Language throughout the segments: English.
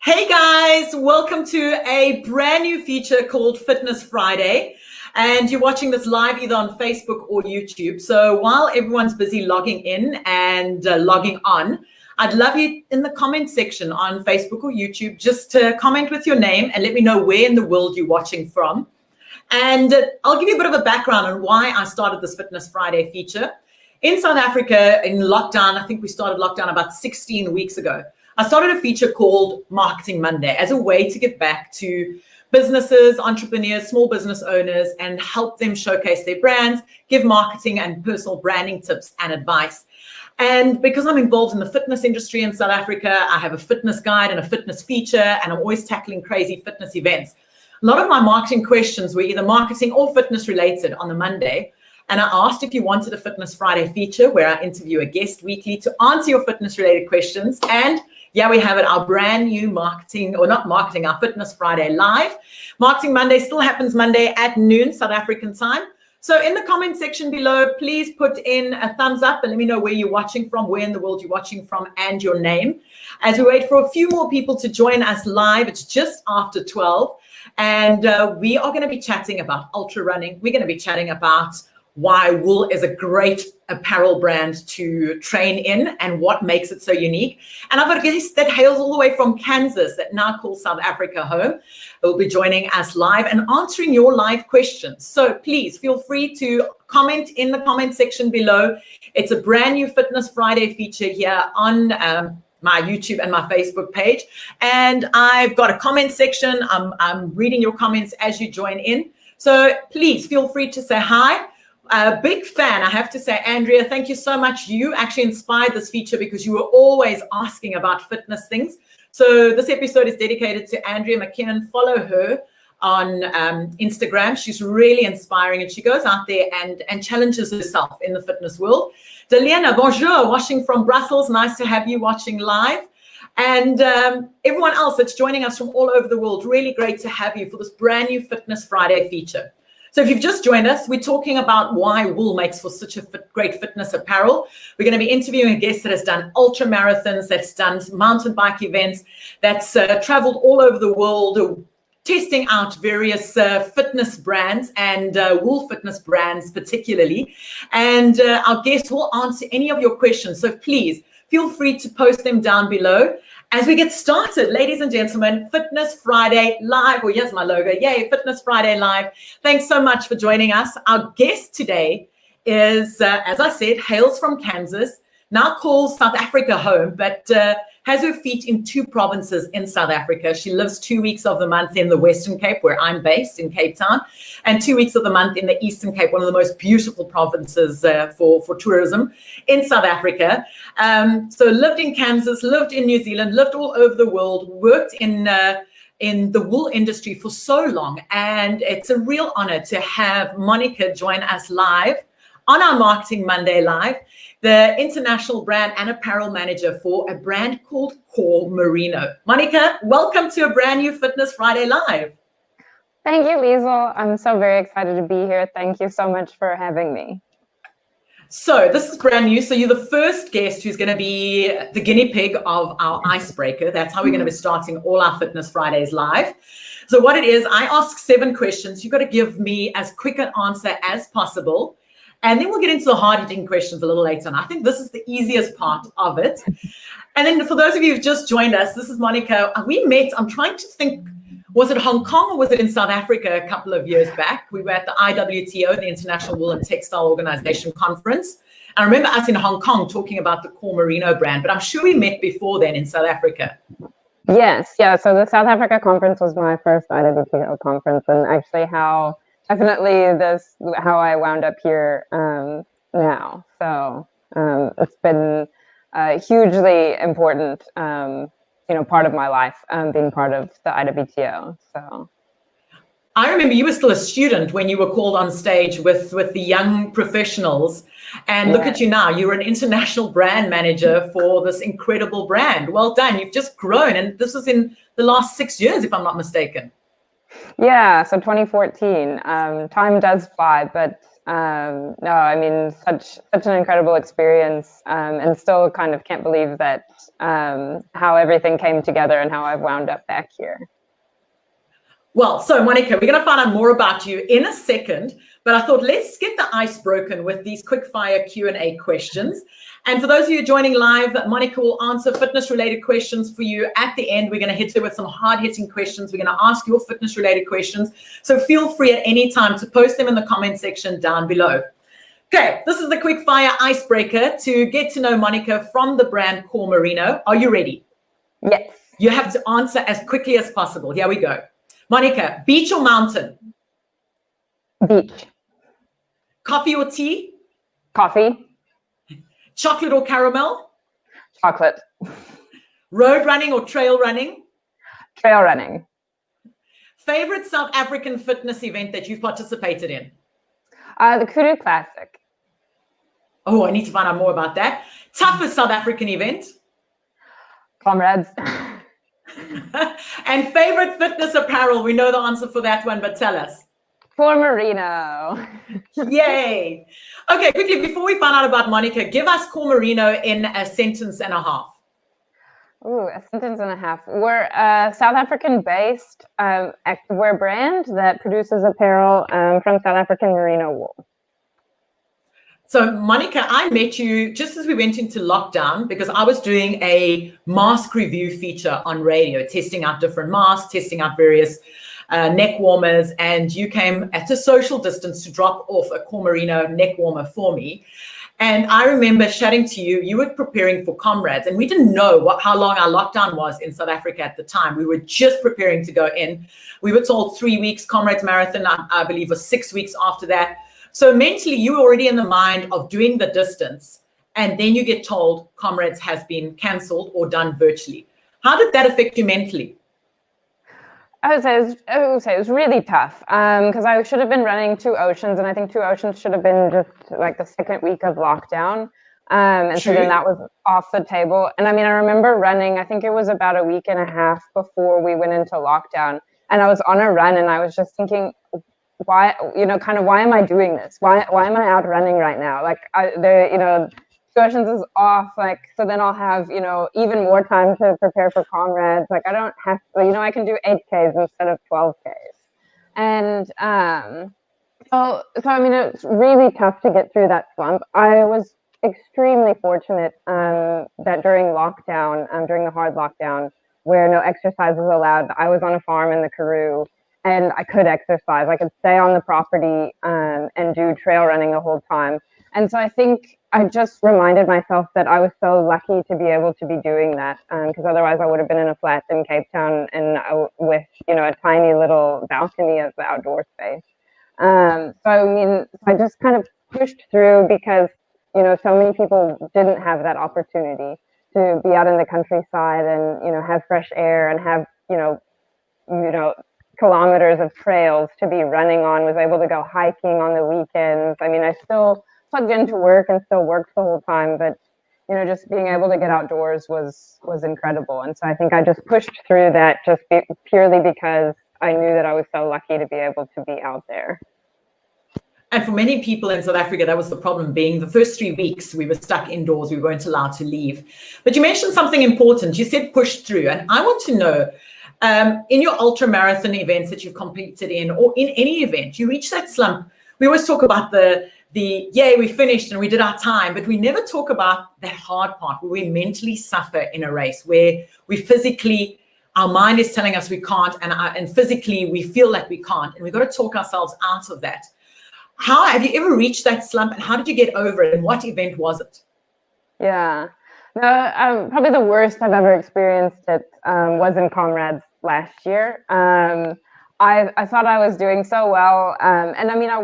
Hey guys, welcome to a brand new feature called Fitness Friday. And you're watching this live either on Facebook or YouTube. So while everyone's busy logging in and logging on, I'd love you in the comment section on Facebook or YouTube just to comment with your name and let me know where in the world you're watching from. And I'll give you a bit of a background on why I started this Fitness Friday feature. In South Africa, in lockdown, I think we started lockdown about 16 weeks ago. I started a feature called Marketing Monday as a way to give back to businesses, entrepreneurs, small business owners, and help them showcase their brands, give marketing and personal branding tips and advice. And because I'm involved in the fitness industry in South Africa, I have a fitness guide and a fitness feature, and I'm always tackling crazy fitness events. A lot of my marketing questions were either marketing or fitness related on the Monday. And I asked if you wanted a Fitness Friday feature where I interview a guest weekly to answer your fitness related questions. And yeah, we have it, our brand new our Fitness Friday live. Marketing Monday still happens Monday at noon, South African time. So in the comment section below, please put in a thumbs up and let me know where you're watching from, where in the world you're watching from, and your name. As we wait for a few more people to join us live, it's just after 12. And we are going to be chatting about ultra running. We're going to be chatting about why wool is a great apparel brand to train in and what makes it so unique. And I've got a guest that hails all the way from Kansas that now calls South Africa home. Will be joining us live and answering your live questions. So please feel free to comment in the comment section below. It's a brand new Fitness Friday feature here on my YouTube and my Facebook page. And I've got a comment section. I'm reading your comments as you join in. So please feel free to say hi. A big fan, I have to say, Andrea, thank you so much. You actually inspired this feature because you were always asking about fitness things. So this episode is dedicated to Andrea McKinnon. Follow her on Instagram. She's really inspiring and she goes out there and challenges herself in the fitness world. Deliana, bonjour, watching from Brussels. Nice to have you watching live. And everyone else that's joining us from all over the world, really great to have you for this brand new Fitness Friday feature. So if you've just joined us, we're talking about why wool makes for such a great fitness apparel. We're going to be interviewing a guest that has done ultra marathons, that's done mountain bike events, that's traveled all over the world, testing out various fitness brands and wool fitness brands particularly. And our guest will answer any of your questions. So please feel free to post them down below. As we get started, ladies and gentlemen, Fitness Friday Live. Well, here's my logo. Yay, Fitness Friday Live. Thanks so much for joining us. Our guest today is, as I said, hails from Kansas, now calls South Africa home, but has her feet in 2 provinces in South Africa. She lives 2 weeks of the month in the Western Cape, where I'm based in Cape Town, and 2 weeks of the month in the Eastern Cape, one of the most beautiful provinces for tourism in South Africa. So lived in Kansas, lived in New Zealand, lived all over the world, worked in the wool industry for so long. And it's a real honor to have Monica join us live on our Marketing Monday Live, the international brand and apparel manager for a brand called Merino. Monica, welcome to a brand new Fitness Friday Live. Thank you, Liezel. I'm so very excited to be here. Thank you so much for having me. So this is brand new. So you're the first guest who's going to be the guinea pig of our icebreaker. That's how we're going to be starting all our Fitness Fridays live. So what it is, I ask 7 questions. You've got to give me as quick an answer as possible. And then we'll get into the hard-hitting questions a little later on. I think this is the easiest part of it. And then for those of you who've just joined us, this is Monica. We met, I'm trying to think, was it Hong Kong or was it in South Africa a couple of years back? We were at the IWTO, the International Wool and Textile Organization Conference. I remember us in Hong Kong talking about the Merino brand, but I'm sure we met before then in South Africa. Yes, yeah. So the South Africa conference was my first IWTO conference, and actually how I wound up here now. So it's been a hugely important, part of my life, being part of the IWTO. So I remember you were still a student when you were called on stage with the young professionals, and look at you now. You're an international brand manager for this incredible brand. Well done. You've just grown, and this was in the last 6 years, if I'm not mistaken. Yeah, so 2014. Time does fly, but No, I mean, such an incredible experience, and still kind of can't believe that how everything came together and how I've wound up back here. Well, so Monica, we're going to find out more about you in a second, but I thought let's get the ice broken with these quick fire Q&A questions. And for those of you joining live, Monica will answer fitness related questions for you at the end. We're going to hit her with some hard hitting questions. We're going to ask your fitness related questions. So feel free at any time to post them in the comment section down below. Okay, this is the quick fire icebreaker to get to know Monica from the brand Comrades. Are you ready? Yes. You have to answer as quickly as possible. Here we go. Monica, beach or mountain? Beach. Coffee or tea? Coffee. Chocolate or caramel? Chocolate. Road running or trail running? Trail running. Favorite South African fitness event that you've participated in? The Kudu Classic. Oh, I need to find out more about that. Toughest South African event? Comrades. And favorite fitness apparel? We know the answer for that one, but tell us. For Merino. Yay. Okay, quickly, before we find out about Monica, give us Comrades in a sentence and a half. Ooh, a sentence and a half. We're a South African-based activewear brand that produces apparel from South African merino wool. So, Monica, I met you just as we went into lockdown because I was doing a mask review feature on radio, testing out different masks, testing out various neck warmers, and you came at a social distance to drop off a Comrades neck warmer for me. And I remember chatting to you, you were preparing for Comrades, and we didn't know how long our lockdown was in South Africa at the time. We were just preparing to go in. We were told 3 weeks, Comrades Marathon, I believe, was 6 weeks after that. So mentally, you were already in the mind of doing the distance, and then you get told Comrades has been cancelled or done virtually. How did that affect you mentally? I would say it was really tough because I should have been running 2 Oceans, and I think 2 Oceans should have been just like the second week of lockdown. And so then that was off the table. And I mean, I remember running, I think it was about a week and a half before we went into lockdown. And I was on a run and I was just thinking, why, why am I doing this? Why am I out running right now? Like, 2 Oceans is off, like, so then I'll have, even more time to prepare for Comrades. Like, I don't have to, I can do 8Ks instead of 12Ks. And so I mean, it's really tough to get through that slump. I was extremely fortunate that during lockdown, during the hard lockdown, where no exercise was allowed, I was on a farm in the Karoo, and I could exercise. I could stay on the property and do trail running the whole time. And so I think I just reminded myself that I was so lucky to be able to be doing that, because otherwise I would have been in a flat in Cape Town and with, a tiny little balcony of the outdoor space. So I mean, I just kind of pushed through because, so many people didn't have that opportunity to be out in the countryside and, have fresh air and have, kilometers of trails to be running on, was able to go hiking on the weekends. I mean, I still plugged into work and still worked the whole time, but just being able to get outdoors was incredible. And so I think I just pushed through that purely because I knew that I was so lucky to be able to be out there. And for many people in South Africa, that was the problem, being the first 3 weeks we were stuck indoors, we weren't allowed to leave. But you mentioned something important. You said push through, and I want to know, in your ultra marathon events that you've competed in, or in any event, you reach that slump. We always talk about the yay, we finished and we did our time, but we never talk about that hard part where we mentally suffer in a race, where we physically, our mind is telling us we can't, and physically we feel like we can't, and we've got to talk ourselves out of that. How have you ever reached that slump, and how did you get over it, and what event was it? Yeah, no, probably the worst I've ever experienced it was in Comrades last year. I thought I was doing so well, and I mean, I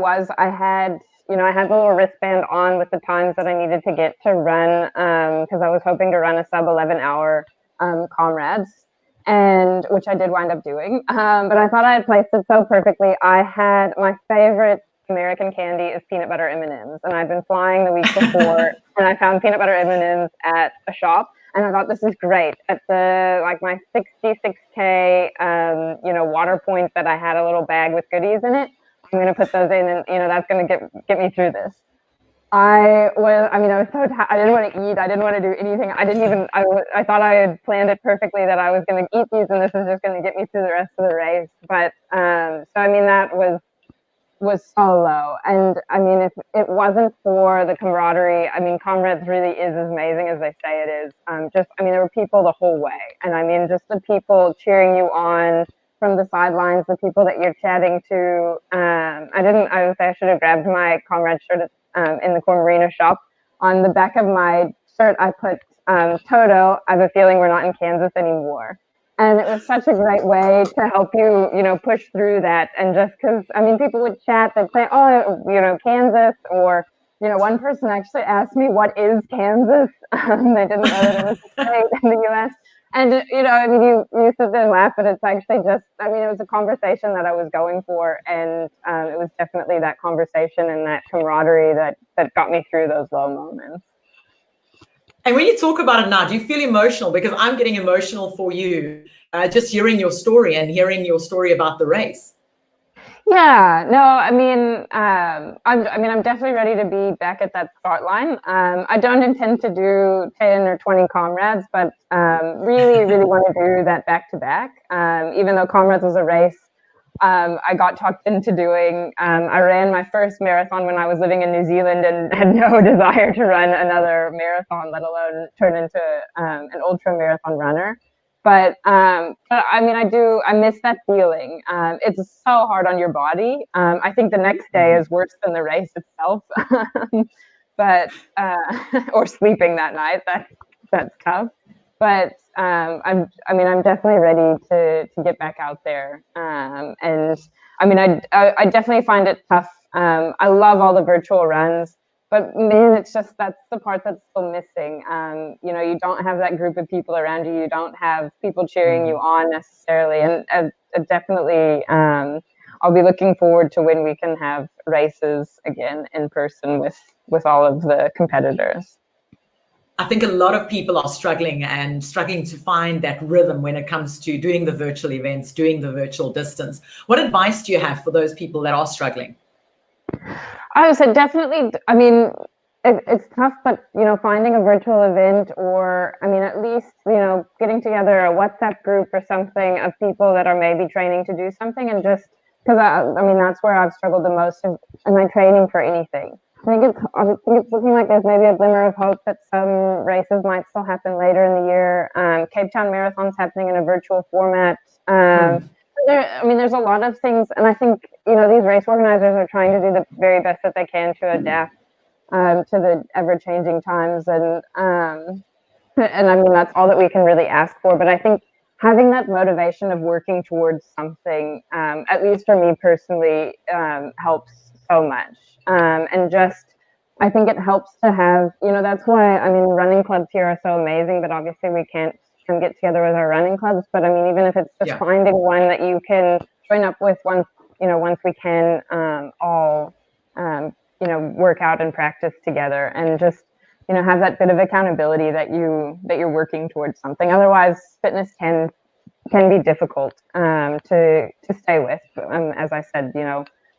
had the little wristband on with the times that I needed to get to run, because I was hoping to run a sub 11-hour Comrades, and which I did wind up doing. But I thought I had placed it so perfectly. I had my favorite American candy is peanut butter M&Ms, and I've been flying the week before, and I found peanut butter M&Ms at a shop, and I thought, this is great. At my 66K, water point that I had a little bag with goodies in it, I'm going to put those in, and that's going to get me through this. I was so tired. I didn't want to eat. I didn't want to do anything. I thought I had planned it perfectly that I was going to eat these and this was just going to get me through the rest of the race. But, that was so low. And if it wasn't for the camaraderie, Comrades really is as amazing as they say it is. There were people the whole way. And just the people cheering you on from the sidelines, the people that you're chatting to. I should have grabbed my Comrades shirt in the Merino shop. On the back of my shirt, I put Toto, I have a feeling we're not in Kansas anymore. And it was such a great way to help you, push through that. And just because, people would chat, they'd say, oh, Kansas, or, one person actually asked me, what is Kansas? They didn't know that it was a state in the U.S. And, you sit there and laugh, but it's actually just, it was a conversation that I was going for. And it was definitely that conversation and that camaraderie that got me through those low moments. And when you talk about it now, do you feel emotional? Because I'm getting emotional for you, just hearing your story and hearing your story about the race. Yeah, no, I'm definitely ready to be back at that start line. I don't intend to do 10 or 20 Comrades, but really, really want to do that back to back. Even though Comrades was a race I got talked into doing. I ran my first marathon when I was living in New Zealand and had no desire to run another marathon, let alone turn into an ultra marathon runner. But I miss that feeling. It's so hard on your body. I think the next day is worse than the race itself. Or sleeping that night, that's tough. But I'm definitely ready to get back out there. I definitely find it tough. I love all the virtual runs, but man, it's just, that's the part that's still missing. You don't have that group of people around you. You don't have people cheering you on necessarily. And definitely, I'll be looking forward to when we can have races again in person with all of the competitors. I think a lot of people are struggling to find that rhythm when it comes to doing the virtual events, doing the virtual distance. What advice do you have for those people that are struggling? I would say definitely, it's tough, but, finding a virtual event or, at least, getting together a WhatsApp group or something of people that are maybe training to do something, and just, because that's where I've struggled the most in my training for anything. I think it's looking like there's maybe a glimmer of hope that some races might still happen later in the year. Cape Town Marathon's happening in a virtual format. There's a lot of things, and I think, these race organizers are trying to do the very best that they can to adapt to the ever-changing times, and that's all that we can really ask for. But I think having that motivation of working towards something, at least for me personally, helps so much. And just, I think it helps to have, that's why, running clubs here are so amazing, but obviously we can't get together with our running clubs. But even if it's just finding one that you can join up with once we can all, work out and practice together, and just, have that bit of accountability that you're working towards something. Otherwise, fitness can be difficult to stay with. As I said,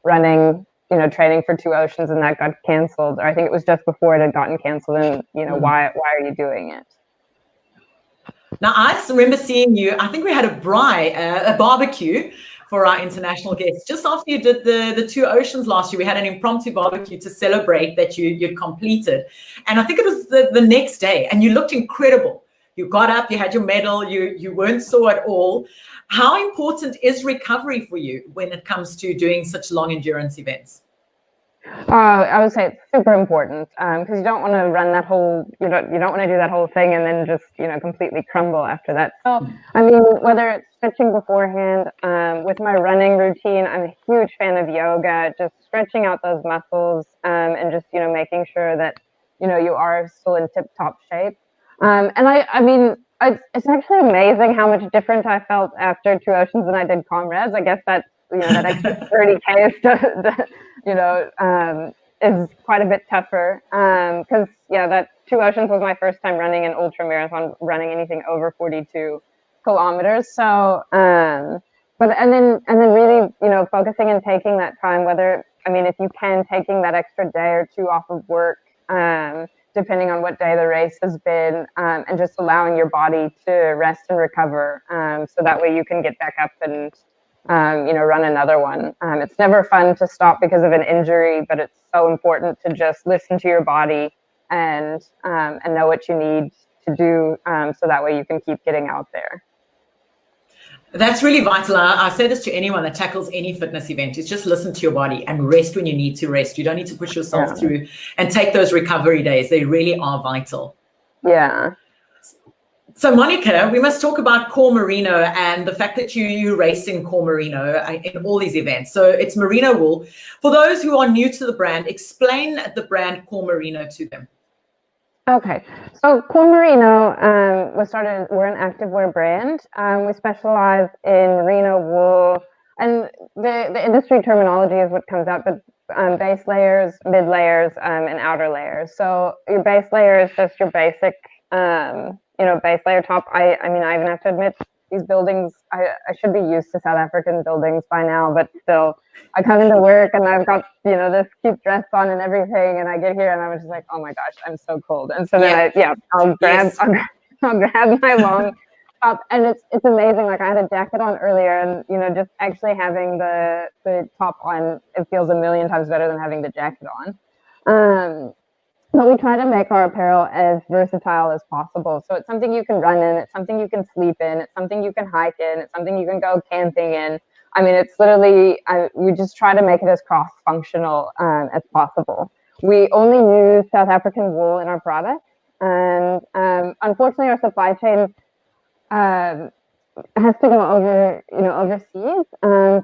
running, training for Two Oceans, and that got canceled. Or I think it was just before it had gotten canceled. And why are you doing it? Now, I remember seeing you. I think we had a barbecue for our international guests just after you did the Two Oceans last year. We had an impromptu barbecue to celebrate that you'd completed, and I think it was the next day, and you looked incredible. You got up, you had your medal, you weren't sore at all. How important is recovery for you when it comes to doing such long endurance events? I would say it's super important, because you don't want to run that whole, you don't want to do that whole thing and then just, completely crumble after that. So, whether it's stretching beforehand, with my running routine, I'm a huge fan of yoga, just stretching out those muscles, and just, making sure that, you are still in tip-top shape. It's actually amazing how much different I felt after Two Oceans than I did Comrades. I guess that, that extra 30K is quite a bit tougher. Because, that Two Oceans was my first time running an ultra marathon, running anything over 42 kilometers. So, and then really, focusing and taking that time, if you can, taking that extra day or two off of work, depending on what day the race has been, and just allowing your body to rest and recover, so that way you can get back up and, run another one. It's never fun to stop because of an injury, but it's so important to just listen to your body and know what you need to do, so that way you can keep getting out there. That's really vital. I say this to anyone that tackles any fitness event. It's just listen to your body and rest when you need to rest. You don't need to push yourself through, and take those recovery days. They really are vital. Yeah. So Monica, we must talk about Merino and the fact that you race in Merino in all these events. So it's merino wool. For those who are new to the brand, explain the brand Merino to them. Okay, so CoolMourinho we're an activewear brand. We specialize in merino wool, and the industry terminology is what comes out, but base layers, mid layers, and outer layers. So your base layer is just your basic, base layer top. I even have to admit, these buildings, I should be used to South African buildings by now, but still, I come into work and I've got, this cute dress on and everything, and I get here and I was just like, oh my gosh, I'm so cold. And so then I'll grab my long top, and it's amazing. Like, I had a jacket on earlier, and just actually having the top on, it feels a million times better than having the jacket on. But we try to make our apparel as versatile as possible. So it's something you can run in, it's something you can sleep in, it's something you can hike in, it's something you can go camping in. It's literally, we just try to make it as cross-functional as possible. We only use South African wool in our products, and unfortunately our supply chain has to go overseas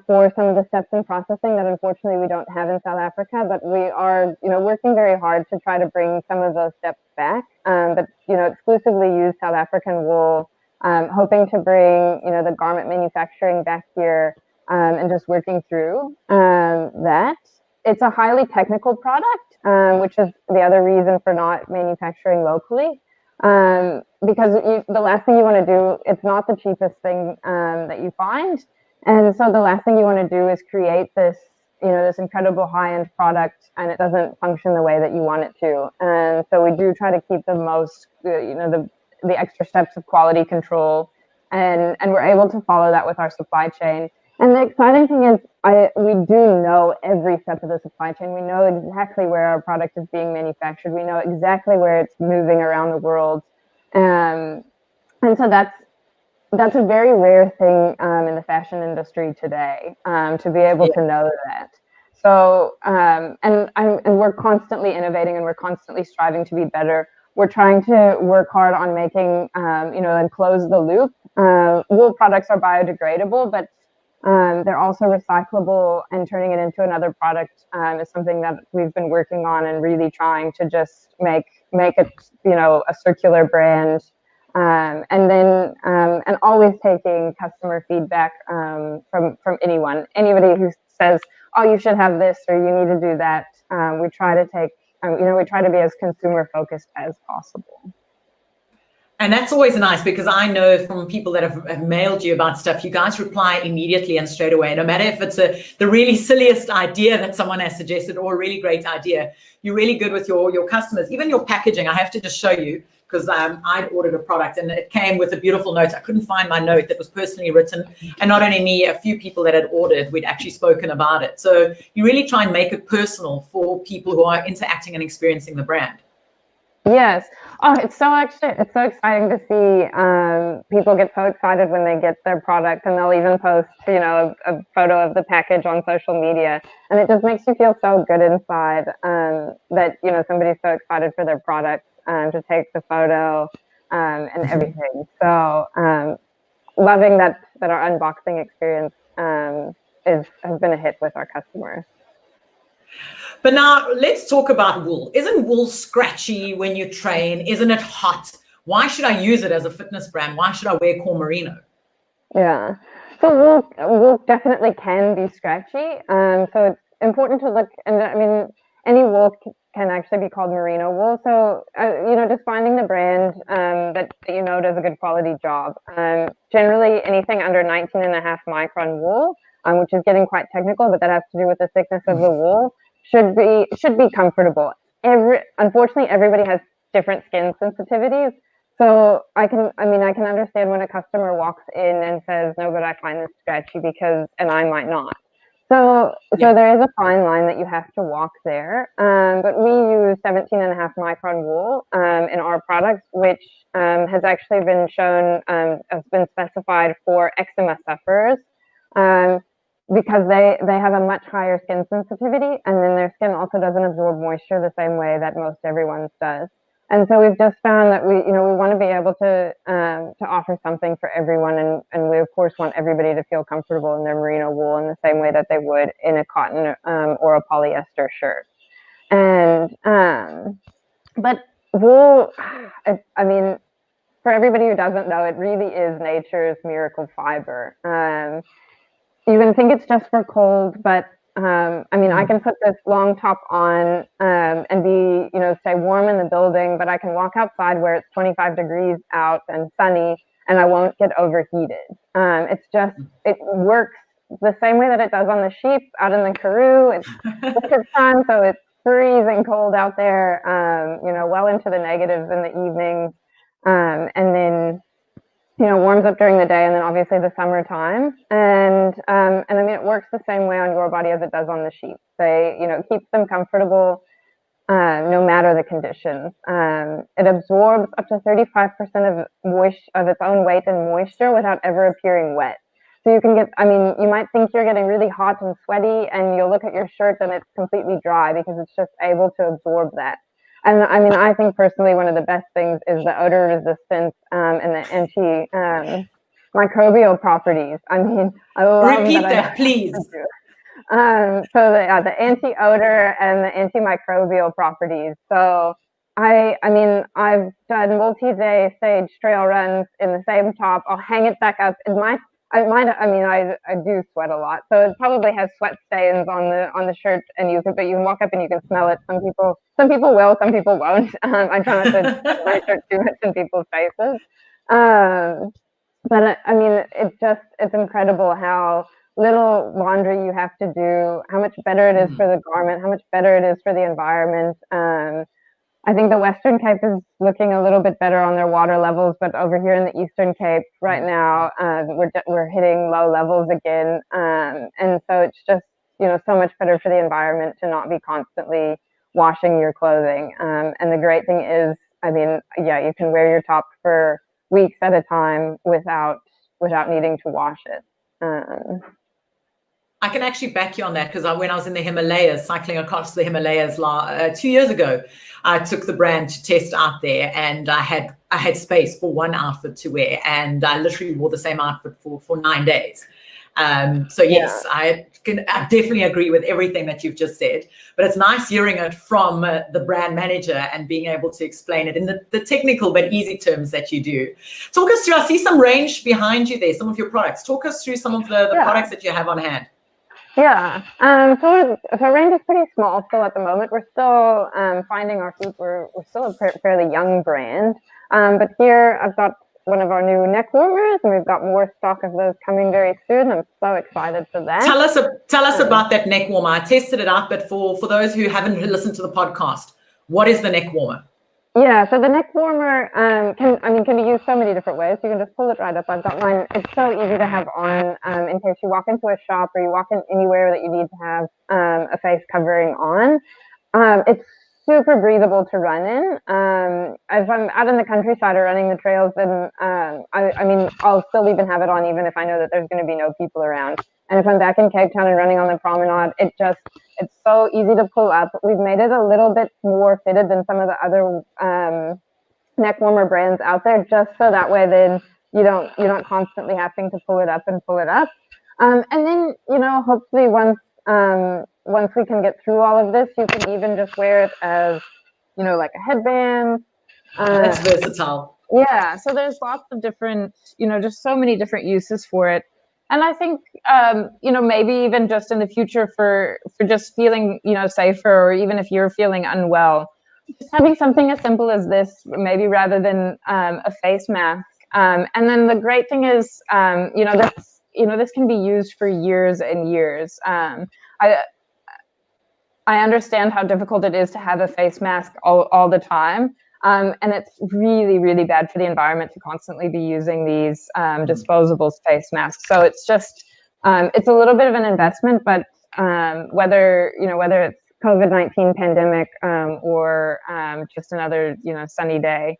for some of the steps in processing that unfortunately we don't have in South Africa, but we are, working very hard to try to bring some of those steps back, but, exclusively use South African wool, hoping to bring, the garment manufacturing back here, and just working through that. It's a highly technical product, which is the other reason for not manufacturing locally. Because the last thing you want to do, it's not the cheapest thing that you find, and so the last thing you want to do is create this incredible high-end product, and it doesn't function the way that you want it to. And so we do try to keep the most, the extra steps of quality control, and we're able to follow that with our supply chain. And the exciting thing is, we do know every step of the supply chain. We know exactly where our product is being manufactured. We know exactly where it's moving around the world. And so that's a very rare thing in the fashion industry today, to be able to know that. So, and we're constantly innovating, and we're constantly striving to be better. We're trying to work hard on making, and close the loop. Wool products are biodegradable, but they're also recyclable, and turning it into another product is something that we've been working on, and really trying to just make it, a circular brand, and always taking customer feedback from anybody who says, oh, you should have this, or you need to do that. We try to take, we try to be as consumer focused as possible. And that's always nice, because I know from people that have mailed you about stuff, you guys reply immediately and straight away. No matter if it's the really silliest idea that someone has suggested or a really great idea, you're really good with your customers. Even your packaging, I have to just show you, because I'd ordered a product and it came with a beautiful note. I couldn't find my note that was personally written. And not only me, a few people that had ordered, we'd actually spoken about it. So you really try and make it personal for people who are interacting and experiencing the brand. Yes. Oh, it's so exciting to see people get so excited when they get their product, and they'll even post, a photo of the package on social media, and it just makes you feel so good inside, that, somebody's so excited for their product, to take the photo, and everything. So, loving that our unboxing experience, has been a hit with our customers. But now let's talk about wool. Isn't wool scratchy when you train? Isn't it hot? Why should I use it as a fitness brand? Why should I wear Merino? Yeah, so wool definitely can be scratchy. So it's important to look, and any wool can actually be called merino wool. So, just finding the brand that does a good quality job. Generally, anything under 19.5 micron wool, which is getting quite technical, but that has to do with the thickness of the wool, should be comfortable. Unfortunately, everybody has different skin sensitivities. So I can understand when a customer walks in and says, no, but I find this stretchy and I might not. So there is a fine line that you have to walk there. But we use 17.5 micron wool in our products, which has actually been shown, has been specified for eczema sufferers, because they have a much higher skin sensitivity, and then their skin also doesn't absorb moisture the same way that most everyone's does. And so we've just found that we want to be able to offer something for everyone, and we of course want everybody to feel comfortable in their merino wool in the same way that they would in a cotton or a polyester shirt. And but wool, for everybody who doesn't know, it really is nature's miracle fiber. You can think it's just for cold, but I can put this long top on and be, stay warm in the building, but I can walk outside where it's 25 degrees out and sunny, and I won't get overheated. It works the same way that it does on the sheep out in the Karoo. It's winter time, so it's freezing cold out there, well into the negatives in the evenings, and then warms up during the day, and then obviously the summertime. And it works the same way on your body as it does on the sheep. It keeps them comfortable no matter the conditions. It absorbs up to 35% of its own weight in moisture without ever appearing wet. So you can you might think you're getting really hot and sweaty, and you'll look at your shirt and it's completely dry because it's just able to absorb that. And I think personally one of the best things is the odor resistance and the antimicrobial properties. I love Repeat that, please. So the anti-odor and the antimicrobial properties. So I've done multi-day stage trail runs in the same top. I'll hang it back up in I do sweat a lot, so it probably has sweat stains on the shirt, but you can walk up and you can smell it. Some people will, some people won't. I try not to put my shirt too much in people's faces. But it's incredible how little laundry you have to do, how much better it is for the garment, how much better it is for the environment. I think the Western Cape is looking a little bit better on their water levels, but over here in the Eastern Cape right now, we're hitting low levels again. And so it's just, so much better for the environment to not be constantly washing your clothing. And the great thing is, you can wear your top for weeks at a time without needing to wash it. I can actually back you on that, because when I was in the Himalayas, cycling across the Himalayas 2 years ago, I took the brand to test out there, and I had space for one outfit to wear, and I literally wore the same outfit for 9 days. So yes, I definitely agree with everything that you've just said, but it's nice hearing it from the brand manager and being able to explain it in the technical but easy terms that you do. Talk us through, I see some range behind you there, some of your products. Talk us through some of the products that you have on hand. Yeah, so range is pretty small still at the moment. We're still finding our feet. We're still a fairly young brand, but here I've got one of our new neck warmers, and we've got more stock of those coming very soon. I'm so excited for that. Tell us about that neck warmer. I tested it out, but for those who haven't listened to the podcast, what is the neck warmer? Yeah, so the neck warmer can be used so many different ways. You can just pull it right up. I've got mine. It's so easy to have on in case you walk into a shop or you walk in anywhere that you need to have a face covering on. It's super breathable to run in. If I'm out in the countryside or running the trails, then I'll still even have it on even if I know that there's going to be no people around. And if I'm back in Cape Town and running on the promenade, it's so easy to pull up. We've made it a little bit more fitted than some of the other neck warmer brands out there, just so that way then you're not constantly having to pull it up and pull it up. And then hopefully once we can get through all of this, you can even just wear it as like a headband. That's versatile. Yeah, so there's lots of different, just so many different uses for it. And I think, maybe even just in the future for just feeling, safer, or even if you're feeling unwell, just having something as simple as this, maybe rather than a face mask. And then the great thing is, this can be used for years and years. I understand how difficult it is to have a face mask all the time. And it's really, really bad for the environment to constantly be using these disposable face masks. So it's just, it's a little bit of an investment, but whether it's COVID-19 pandemic or just another, sunny day,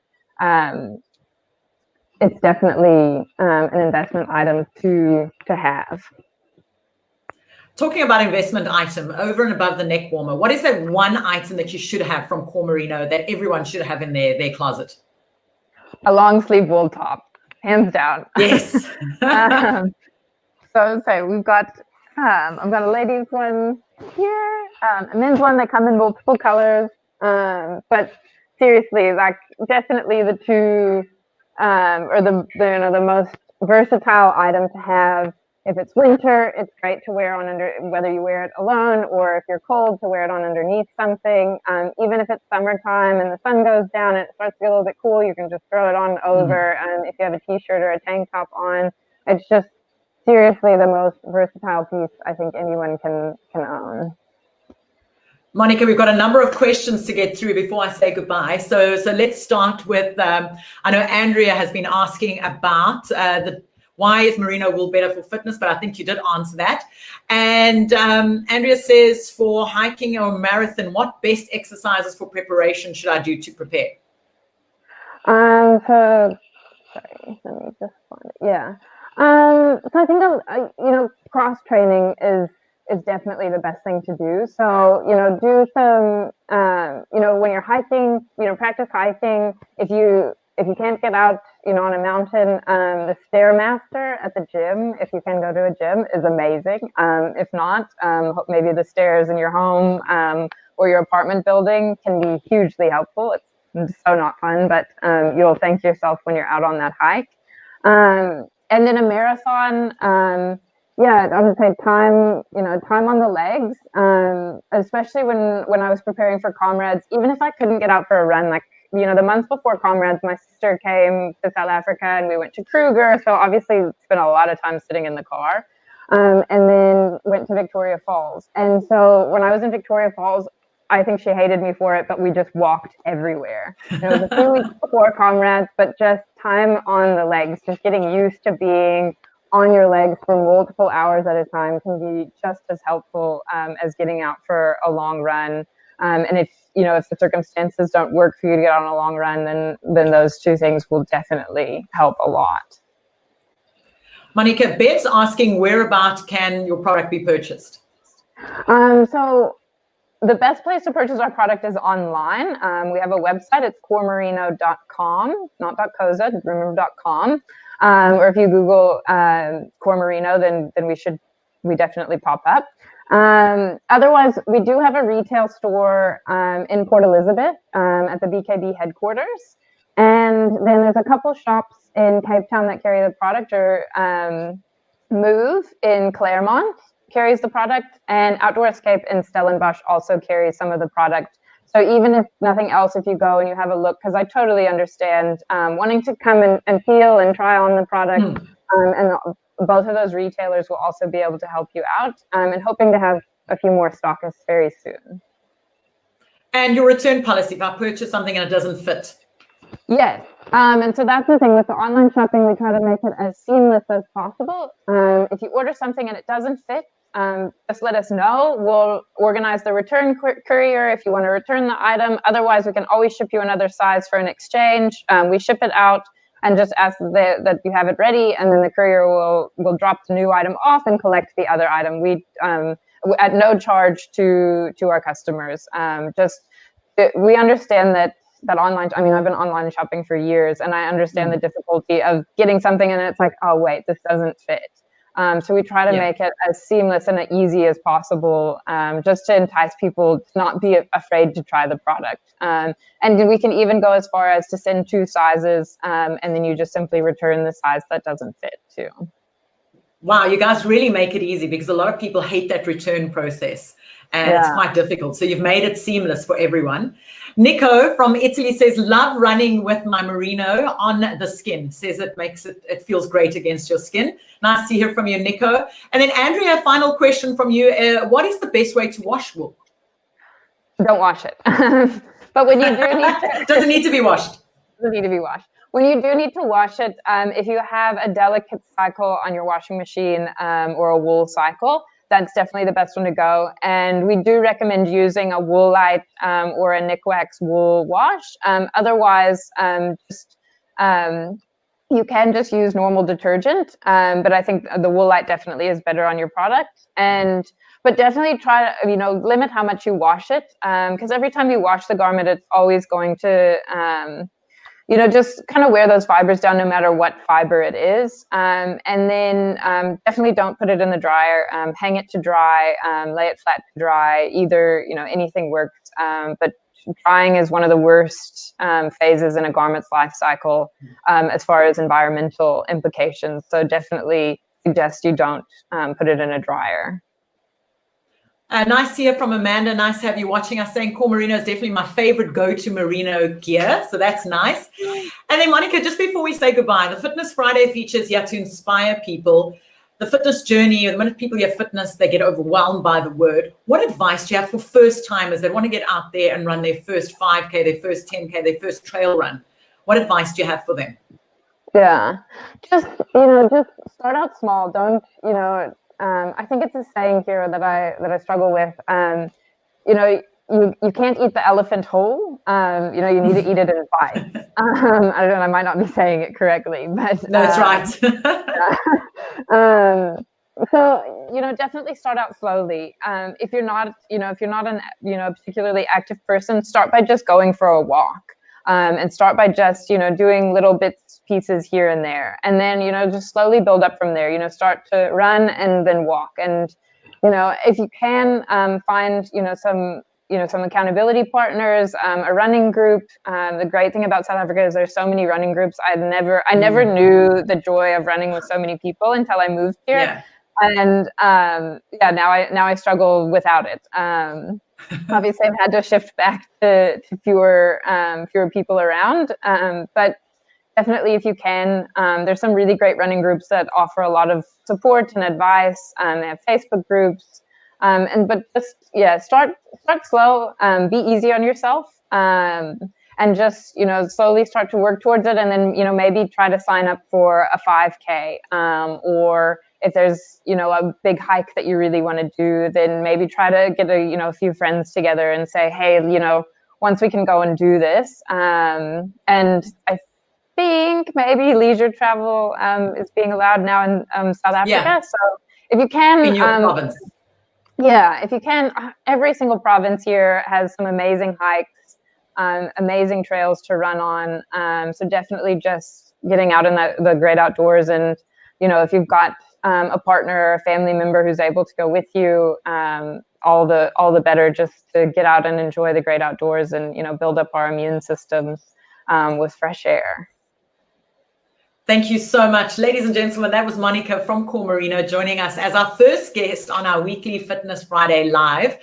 it's definitely an investment item to have. Talking about investment item, over and above the neck warmer, what is that one item that you should have from Merino that everyone should have in their closet? A long sleeve wool top, hands down. Yes. So say we've got, I've got a ladies one here, a men's one. They come in multiple colors, but seriously, like definitely the two, or the most versatile item to have. If it's winter, it's great to wear on under, whether you wear it alone or if you're cold, to wear it on underneath something. Even if it's summertime and the sun goes down and it starts to get a little bit cool, you can just throw it on over. And if you have a t-shirt or a tank top on, it's just seriously the most versatile piece I think anyone can own. Monica, we've got a number of questions to get through before I say goodbye. So let's start with, I know Andrea has been asking about why is merino wool better for fitness, but I think you did answer that. And Andrea says, for hiking or marathon, what best exercises for preparation should I do to prepare? Sorry, let me just find it. Yeah. So I think, cross training is definitely the best thing to do. So, do some, when you're hiking, practice hiking. If you can't get out, on a mountain, the Stairmaster at the gym, if you can go to a gym, is amazing. If not, maybe the stairs in your home or your apartment building can be hugely helpful. It's so not fun, but you'll thank yourself when you're out on that hike. And then a marathon, I would say time on the legs, especially when I was preparing for Comrades. Even if I couldn't get out for a run, like, the month before Comrades, my sister came to South Africa and we went to Kruger. So obviously spent a lot of time sitting in the car, and then went to Victoria Falls. And so when I was in Victoria Falls, I think she hated me for it, but we just walked everywhere. It was a few weeks before Comrades, but just time on the legs, just getting used to being on your legs for multiple hours at a time can be just as helpful as getting out for a long run. And if the circumstances don't work for you to get on a long run, then those two things will definitely help a lot. Monica, Bev's asking, whereabouts can your product be purchased? So the best place to purchase our product is online. We have a website. It's crossmerino.com, not .coza, remember .com. Or if you Google Comorino, then we definitely pop up. Otherwise, we do have a retail store in Port Elizabeth at the BKB headquarters. And then there's a couple shops in Cape Town that carry the product, or Move in Claremont carries the product, and Outdoor Escape in Stellenbosch also carries some of the product. So even if nothing else, if you go and you have a look, because I totally understand wanting to come and feel and try on the product, and both of those retailers will also be able to help you out, and hoping to have a few more stockists very soon. And your return policy, if I purchase something and it doesn't fit? Yes. And so that's the thing with the online shopping, we try to make it as seamless as possible. If you order something and it doesn't fit, just let us know. We'll organize the return courier if you want to return the item. Otherwise, we can always ship you another size for an exchange. We ship it out and just ask that you have it ready, and then the courier will drop the new item off and collect the other item. We at no charge to our customers. We understand that online, I've been online shopping for years, and I understand the difficulty of getting something and it's like, oh wait, this doesn't fit. So we try to make it as seamless and as easy as possible, just to entice people to not be afraid to try the product. And we can even go as far as to send 2 sizes, and then you just simply return the size that doesn't fit too. Wow, you guys really make it easy, because a lot of people hate that return process, and it's quite difficult. So you've made it seamless for everyone. Nico from Italy says, love running with my Merino on the skin. Says it feels great against your skin. Nice to hear from you, Nico. And then Andrea, final question from you. What is the best way to wash wool? Don't wash it. But when you do need to... Does it need to be washed? Doesn't need to be washed. When you do need to wash it, if you have a delicate cycle on your washing machine or a wool cycle, that's definitely the best one to go. And we do recommend using a Woolite or a Nikwax wool wash. Otherwise, you can just use normal detergent. But I think the Woolite definitely is better on your product. But definitely try to, limit how much you wash it. Because every time you wash the garment, it's always going to... just kind of wear those fibers down no matter what fiber it is. And then definitely don't put it in the dryer. Hang it to dry, lay it flat to dry. Either, anything works. But drying is one of the worst phases in a garment's life cycle as far as environmental implications. So definitely suggest you don't put it in a dryer. Nice to hear from Amanda. Nice to have you watching us, saying Merino is definitely my favorite go-to merino gear. So that's nice. And then Monica, just before we say goodbye, the Fitness Friday features here to inspire people. The fitness journey, the minute people hear fitness, they get overwhelmed by the word. What advice do you have for first timers that want to get out there and run their first 5K, their first 10K, their first trail run? What advice do you have for them? Yeah, just start out small. Don't, I think it's a saying here that I struggle with. You can't eat the elephant whole. You need to eat it in bites. I don't know. I might not be saying it correctly, but no, it's right. So definitely start out slowly. If you're not a particularly active person, start by just going for a walk. And start by just, doing little bits, pieces here and there. And then, just slowly build up from there, start to run and then walk. And, if you can find, some accountability partners, a running group. The great thing about South Africa is there's so many running groups. I never knew the joy of running with so many people until I moved here. Yeah. And now I struggle without it. Obviously, I've had to shift back to fewer people around. But definitely, if you can, there's some really great running groups that offer a lot of support and advice. They have Facebook groups. But just start slow. Be easy on yourself. And just slowly start to work towards it. And then maybe try to sign up for a 5K or if there's, a big hike that you really want to do, then maybe try to get a few friends together and say, hey, once we can go and do this. And I think maybe leisure travel is being allowed now in South Africa. Yeah. So if you can, in your province. Yeah, if you can, every single province here has some amazing hikes, amazing trails to run on. So definitely just getting out in the great outdoors. And, if you've got a partner or a family member who's able to go with you, all the better, just to get out and enjoy the great outdoors and, build up our immune systems with fresh air. Thank you so much. Ladies and gentlemen, that was Monica from Comrades joining us as our first guest on our weekly Fitness Friday Live.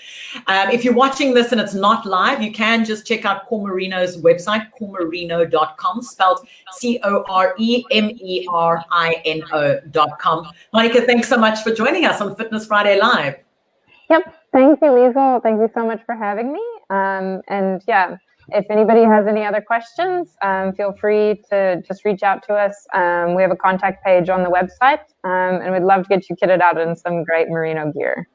If you're watching this and it's not live, you can just check out Comrino's website, ⴰ🡼ⴰ spelled CoREMERINO.com. Monica, thanks so much for joining us on Fitness Friday Live. Yep. Thank you, Liezel. Thank you so much for having me. And yeah, if anybody has any other questions, feel free to just reach out to us. We have a contact page on the website, and we'd love to get you kitted out in some great merino gear.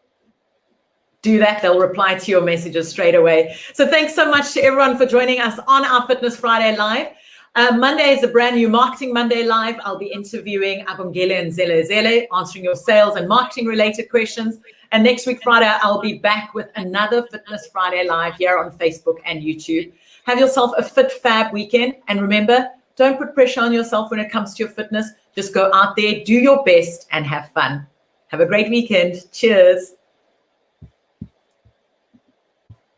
Do that. They'll reply to your messages straight away. So thanks so much to everyone for joining us on our Fitness Friday Live. Monday is a brand new Marketing Monday Live. I'll be interviewing ᴰᴇ and 꽰ɪᴛᴇ괱, answering your sales and marketing related questions. And next week, Friday, I'll be back with another Fitness Friday Live here on Facebook and YouTube. Have yourself a fit, fab weekend. And remember, don't put pressure on yourself when it comes to your fitness. Just go out there, do your best, and have fun. Have a great weekend. Cheers.